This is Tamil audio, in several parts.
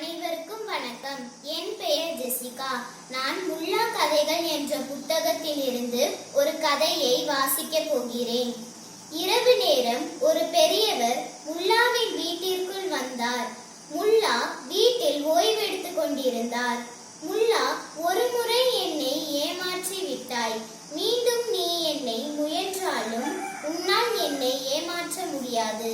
அனைவருக்கும் வணக்கம். என் பெயர் ஜெசிகா. நான் முல்லா கதைகள் என்ற புத்தகத்தில் இருந்து ஒரு கதையை வாசிக்கப் போகிறேன். இரவு நேரம் ஒரு பெரியவர் முல்லாவின் வீட்டிற்குள் வந்தார். முல்லா வீட்டில் ஓய்வெடுத்துக் கொண்டிருந்தார். முல்லா, ஒரு முறை என்னை ஏமாற்றி விட்டாய். மீண்டும் நீ என்னை முயன்றாலும் உன்னால் என்னை ஏமாற்ற முடியாது.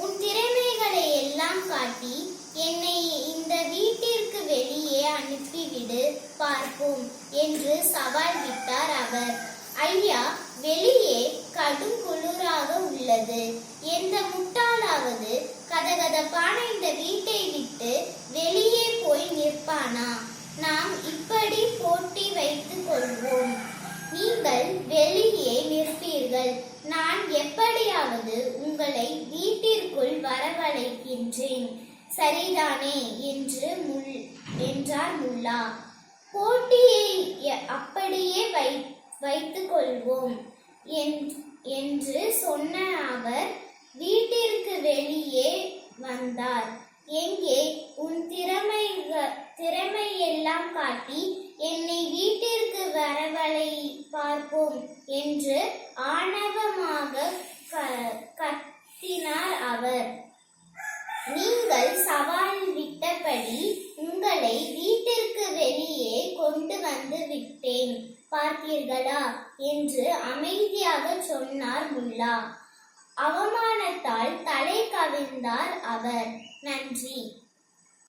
உன் திறமைகளை எல்லாம் காட்டி என்னை இந்த வீட்டிற்கு வெளியே அனுப்பிவிடு, பார்ப்போம் என்று சவால் விட்டார் அவர். ஐயா, வெளியே கடும் குளிராக உள்ளது. எந்த முட்டாளாவது கதகதப்பான இந்த வீட்டை விட்டு வெளியே போய் நிற்பானா? நாம் இப்படி போட்டி வைத்துக் கொள்வோம். நீங்கள் வெளியே நிற்பீர்கள், நான் எப்படியாவது உங்களை வீட்டிற்குள் வரவழைக்கின்றேன், சரிதானே என்றார் முல்லா. போட்டியை அப்படியே வைத்துக் கொள்வோம் என்று சொன்ன அவர் வீட்டிற்கு வெளியே வந்தார். எங்கே உன் திறமையெல்லாம் காட்டி என்னை வீட்டிற்கு வரவழை பார்ப்போம் என்று ஆணவமாக கத்தினார் அவர். நீங்கள் சவால் விட்டபடி உங்களை வீட்டிற்கு வெளியே கொண்டு வந்து விட்டேன், பார்த்தீர்களா என்று அமைதியாக சொன்னார் முல்லா. அவமானத்தால் தலை கவிழ்ந்தார் அவர். நன்றி.